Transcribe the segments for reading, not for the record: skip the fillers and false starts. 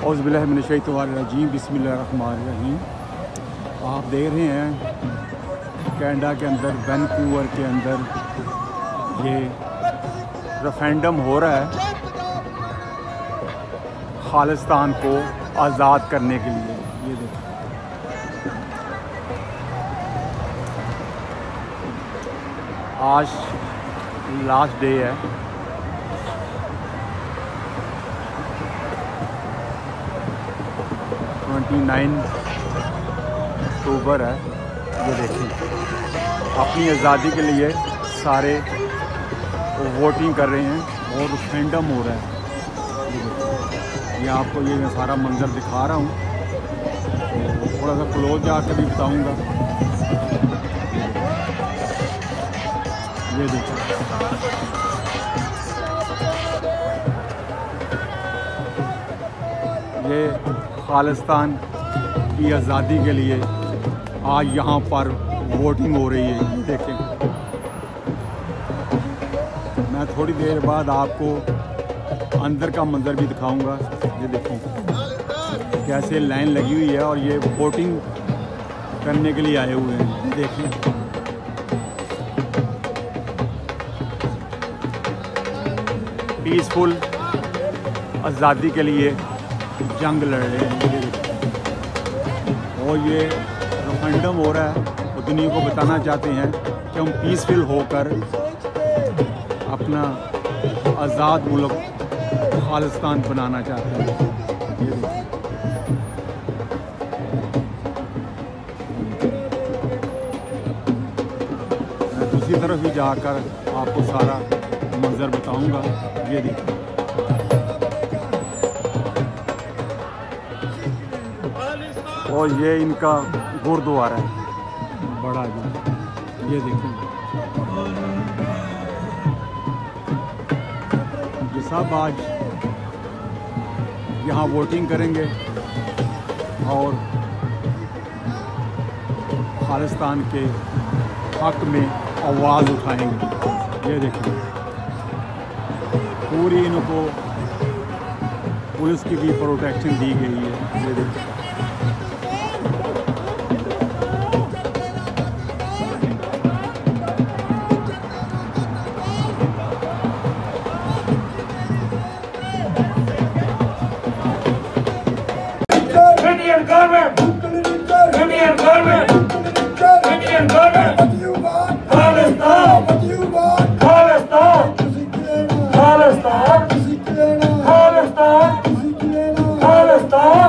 औज़ुबिल्लाहिमिनश्शैतानिर्रजीम बिस्मिल्लाहिर्रहमानिर्रहीम। आप देख रहे हैं कनाडा के अंदर वैनकूवर के अंदर ये रेफरेंडम हो रहा है खालिस्तान को आज़ाद करने के लिए। ये देखिए आज लास्ट डे है। अक्टूबर है। ये देखिए अपनी आज़ादी के लिए सारे वोटिंग कर रहे हैं और रेफरेंडम हो रहा है। ये आपको ये मैं सारा मंज़र दिखा रहा हूँ, तो थोड़ा सा क्लोज जाकर भी बताऊँगा। ये देखिए ये खालिस्तान की आज़ादी के लिए आज यहाँ पर वोटिंग हो रही है। ये देखें, मैं थोड़ी देर बाद आपको अंदर का मंजर भी दिखाऊंगा। ये देखें कैसे लाइन लगी हुई है और ये वोटिंग करने के लिए आए हुए हैं। ये देखें पीसफुल आज़ादी के लिए जंग लड़ रहे हैं। और ये रेफरेंडम हो रहा है और दुनिया को बताना चाहते हैं कि हम पीसफुल होकर अपना आज़ाद मुल्क खालिस्तान बनाना चाहते हैं। मैं दूसरी तरफ भी जाकर आपको सारा मंजर बताऊंगा। ये देखिए और ये इनका गुरुद्वारा है बड़ा जी। ये देखिए ये सब आज यहाँ वोटिंग करेंगे और खालिस्तान के हक में आवाज़ उठाएंगे। ये देखिए पूरी इनको पुलिस की भी प्रोटेक्शन दी गई है। ये देखिए Indian government, Indian government, Indian government, Khalistan, Khalistan, Khalistan, Khalistan, Khalistan,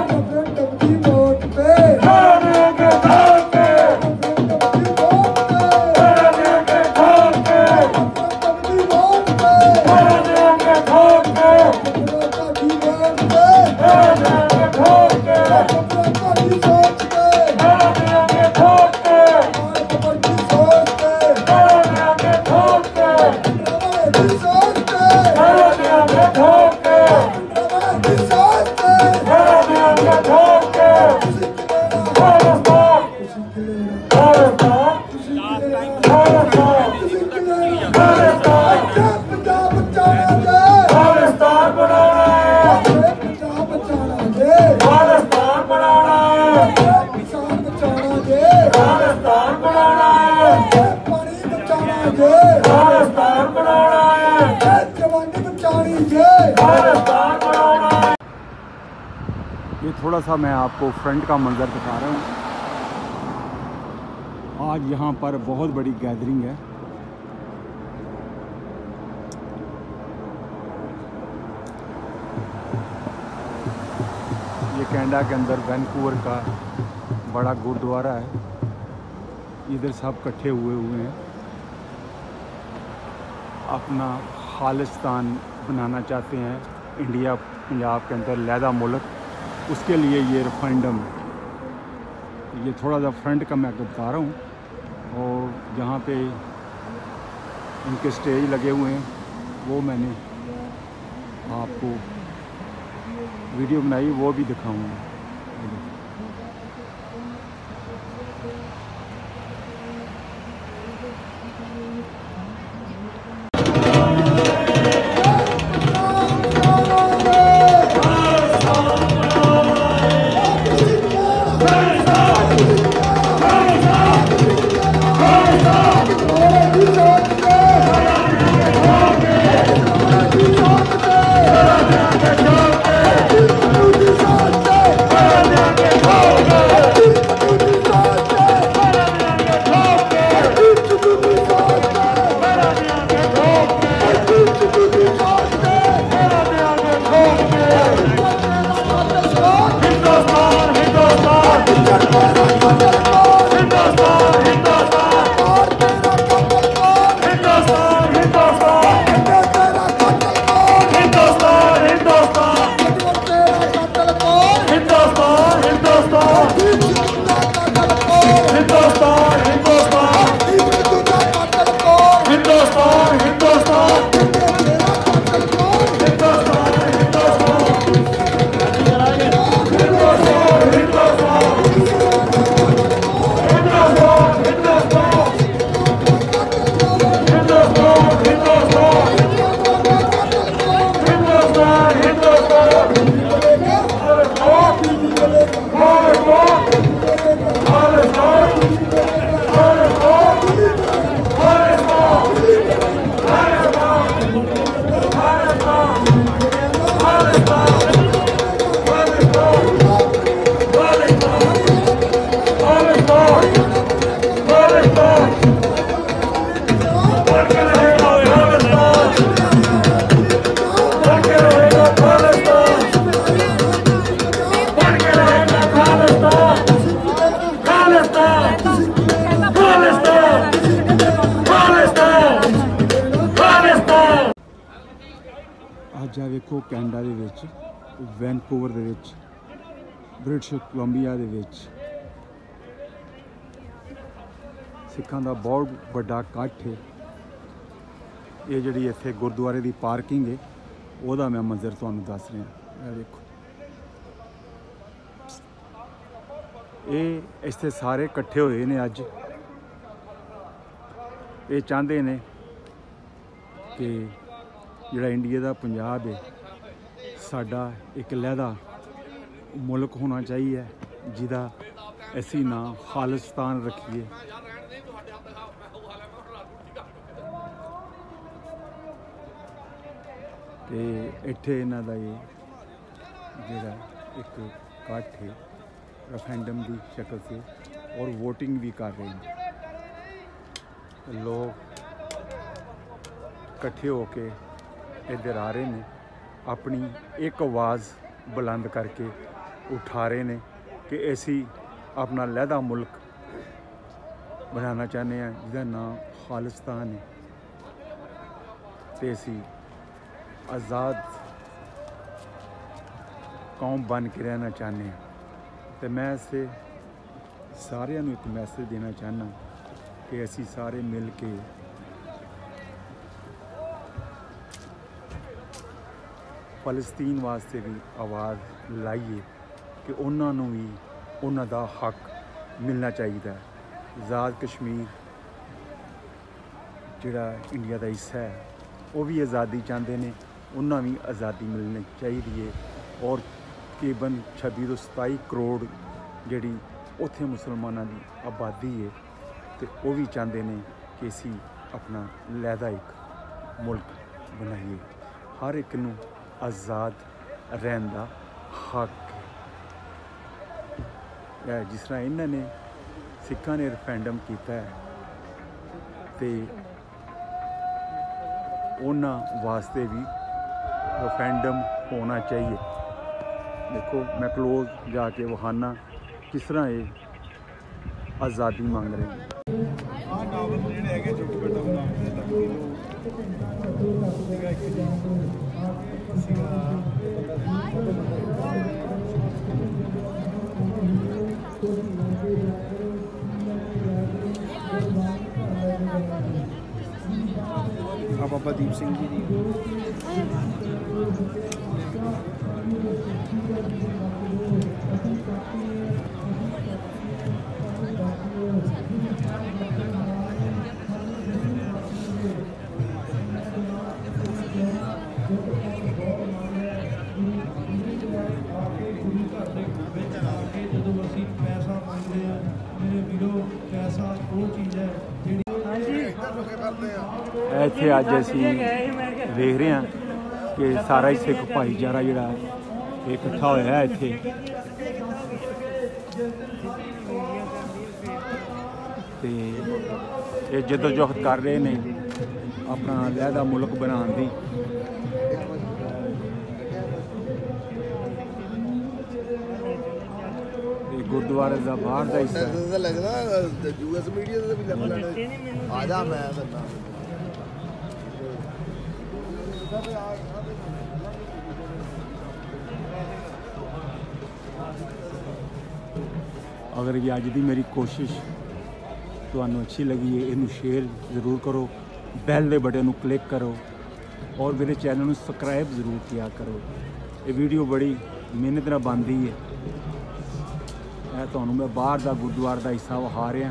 ये थोड़ा सा मैं आपको फ्रंट का मंजर दिखा रहा हूँ। आज यहाँ पर बहुत बड़ी गैदरिंग है। ये कनाडा के अंदर वैनकूवर का बड़ा गुरुद्वारा है। इधर सब इकट्ठे हुए हैं, अपना खालिस्तान बनाना चाहते हैं इंडिया पंजाब के अंदर लहदा मुल्क। उसके लिए ये रेफरेंडम, ये थोड़ा सा फ्रंट का मैं बता रहा हूँ। और जहाँ पे इनके स्टेज लगे हुए हैं वो मैंने आपको वीडियो बनाई, वो भी दिखाऊंगा। ਵੈਨਕੂਵਰ ਦੇ ਵਿੱਚ ਬ੍ਰਿਟਿਸ਼ ਕੋਲੰਬੀਆ ਦੇ ਵਿੱਚ ਸਿੱਖਾਂ ਦਾ ਬਹੁਤ ਵੱਡਾ ਇਕੱਠ ਹੈ। ਇਹ ਜਿਹੜੀ ਇੱਥੇ ਗੁਰਦੁਆਰੇ ਦੀ ਪਾਰਕਿੰਗ ਹੈ ਉਹਦਾ ਮੈਂ ਮੰਜ਼ਰ ਤੁਹਾਨੂੰ ਦੱਸ ਰਿਹਾ। ਇਹ ਦੇਖੋ, ਇਹ ਇੱਥੇ ਸਾਰੇ ਇਕੱਠੇ ਹੋਏ ਨੇ ਅੱਜ। ਇਹ ਚਾਹੁੰਦੇ ਨੇ ਕਿ ਜਿਹੜਾ ਇੰਡੀਆ ਦਾ ਪੰਜਾਬ ਹੈ ਸਾਡਾ ਇੱਕ ਲਹਿਦਾ ਮੁਲਕ ਹੋਣਾ ਚਾਹੀਦਾ, ਜਿਹਦਾ ਅਸੀਂ ਨਾਂ ਖਾਲਿਸਤਾਨ ਰੱਖੀਏ। ਤੇ ਇੱਥੇ ਇਹਨਾਂ ਦਾ ਇਹ ਜਿਹੜਾ ਇੱਕ ਇਕੱਠ ਹੈ ਰੈਫਰੈਂਡਮ ਦੀ ਸ਼ਕਲ से और वोटिंग भी कर रहे हैं। लोग इकट्ठे होके इधर आ रहे हैं, अपनी एक आवाज़ बुलंद करके उठा रहे हैं कि असी अपना लहदा मुल्क बनाना चाहते हैं जिसका नाम खालिस्तान है, तो असी आज़ाद कौम बन के रहना चाहते हैं। तो मैं इसे सारिਆਂ ਨੂੰ एक मैसेज देना चाहना कि असी सारे मिल के फलस्तीन वास्ते भी आवाज़ लाइए कि उन्होंने भी उन्हों का हक मिलना चाहिए। आज़ाद कश्मीर जिहड़ा इंडिया का हिस्सा है वो भी आज़ादी चाहते हैं, उन्होंने भी आज़ादी मिलनी चाहिए। और तकरीबन 26 ਤੋਂ 27 करोड़ ਜਿਹੜੀ ਉੱਥੇ ਮੁਸਲਮਾਨਾਂ ਦੀ ਆਬਾਦੀ ਹੈ ਤੇ ਉਹ ਵੀ ਚਾਹੁੰਦੇ ਨੇ ਕਿ ਅਸੀਂ ਆਪਣਾ ਲਹਿਦਾ ਇੱਕ ਮੁਲਕ ਬਣਾਈਏ। ਹਰ ਇੱਕ ਨੂੰ ਆਜ਼ਾਦ ਰਹਿਣ ਦਾ ਹੱਕ ਹੈ। ਜਿਸ ਤਰ੍ਹਾਂ ਇਹਨਾਂ ਨੇ ਸਿੱਖਾਂ ਨੇ ਰੈਫਰੈਂਡਮ ਕੀਤਾ ਹੈ ਤੇ ਉਹਨਾਂ ਵਾਸਤੇ ਵੀ ਰੈਫਰੈਂਡਮ ਹੋਣਾ ਚਾਹੀਏ। देखो मैं क्लोज जाके वहाना किस तरह ये आज़ादी मांग रहे हैं। बाबा दीप सिंह जी ਇੱਥੇ ਅੱਜ ਅਸੀਂ ਵੇਖ ਰਹੇ ਹਾਂ ਕਿ ਸਾਰਾ ਹੀ ਸਿੱਖ ਭਾਈਚਾਰਾ ਜਿਹੜਾ ਇਹ ਇਕੱਠਾ ਹੋਇਆ ਇੱਥੇ। ਤੇ ਇਹ ਜਦੋਜਹਿਦ ਕਰ ਰਹੇ ਨੇ ਆਪਣਾ ਲਹਿਦਾ ਮੁਲਕ ਬਣਾਉਣ ਦੀ। ਤੇ ਗੁਰਦੁਆਰੇ ਦਾ ਬਾਹਰ ਦਾ ਹਿੱਸਾ लगदा यूएस मीडिया से भी लग लेना आ जा मैं अगर ये अज की मेरी कोशिश ਤੁਹਾਨੂੰ अच्छी लगी है इनू शेयर ज़रूर करो, बैल के बटन को क्लिक करो और मेरे चैनल को सबसक्राइब ज़रूर किया करो। ये वीडियो बड़ी मेहनत नाल बनती है। ਤੁਹਾਨੂੰ मैं बाहर का गुरुद्वारे का हिस्सा विखा रहा।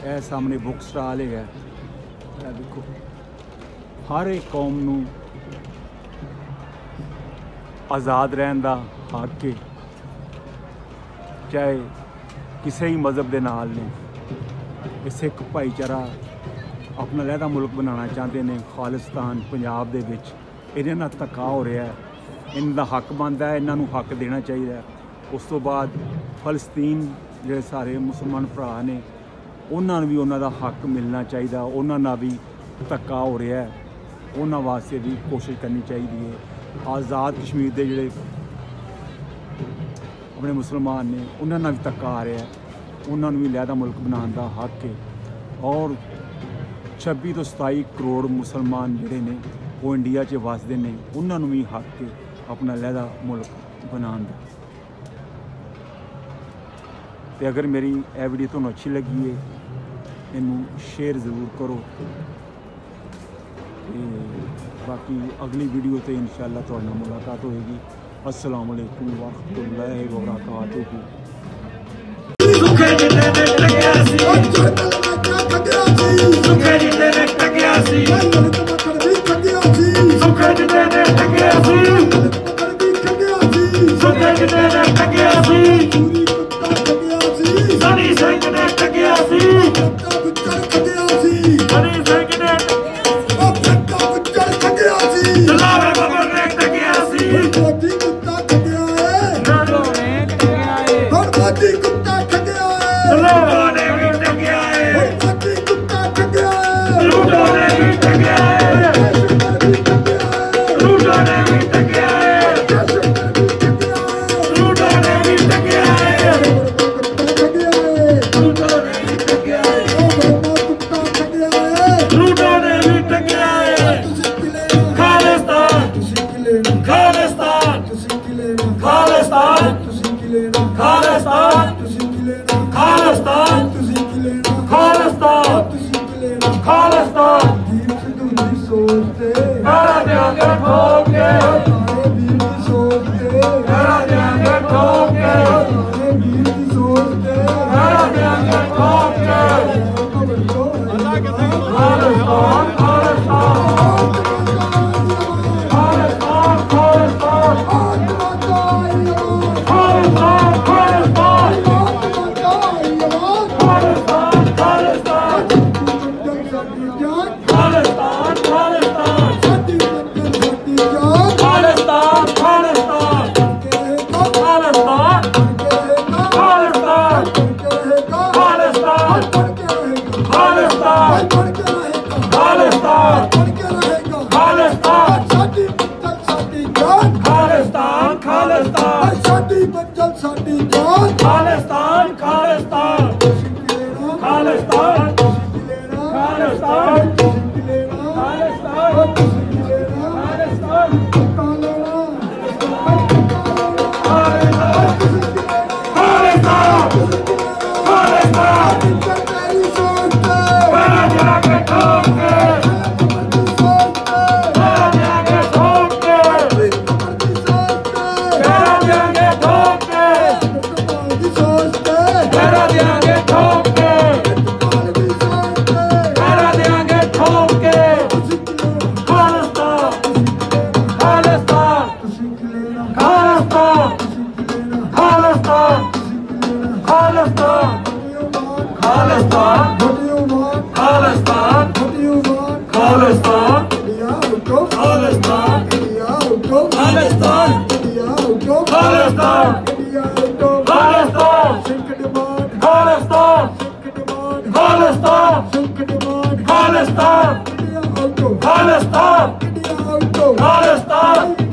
ये सामने बुक स्टाल है, देखो हर एक कौम नू आज़ाद रहन दा हक है, चाहे किसी ही मज़हब के नाल ने। सिख भाईचारा अपना लहदा मुल्क बनाना चाहते हैं। खालिस्तान पंजाब दे विच इन्हां नाल धक्का हो रहा है, इन्हां दा हक बनता है, इन्हां नू हक देना चाहिए। उस तो बाद फलस्तीन जिहड़े सारे मुसलमान भरा ने उन्होंने भी उन्हों का हक मिलना चाहिए। उन्होंने भी धक्का हो रहा है, उन्होंने वास्ते भी कोशिश करनी चाहिए। आज़ाद कश्मीर के जिहड़े अपने मुसलमान ने उन्होंने भी धक्का आ रहा है, उन्होंने भी लहदा मुल्क बनाने का हक है। और 26 ਤੋਂ 27 करोड़ मुसलमान जिहड़े ने वो इंडिया च वसदे ने उन्होंने भी हक के अपना लहदा मुल्क बनाने दा। ते अगर मेरी यह वीडियो तुहानू अच्छी लगी है इनू शेयर ज़रूर करो। ते बाकी अगली वीडियो तो इंशाअल्लाह तुहाडे नाल मुलाकात होएगी। अस्सलाम वालेकुम वरहमतुल्लाहि वबरकातुहू। सुखे जिते ने टकिया सी सुखे जिते ने टकिया सी सुखे जिते ने टकिया सी सुखे जिते ने टकिया सी सनी सिंह ने टकिया सी सनी सिंह ने जलावे बबर ने टकिया सी लोगों ने भी टकिया है लूटों ने भी टकिया है लूटों ने भी टकिया है लूटों ने भी टकिया है लूटों ने भी टकिया है लूटों ने भी टकिया है खालिस्तान खालिस्तान खालिस्तान खालिस्तान खालिस्तान खालिस्तान खालिस्तान मेरा देंगे ठोक के मेरा देंगे ठोक के मेरा देंगे ठोक के खालिस्तान खालिस्तान खालिस्तान खालिस्तान खालिस्तान खालिस्तान खालिस्तान खालिस्तान खालिस्तान Palestine!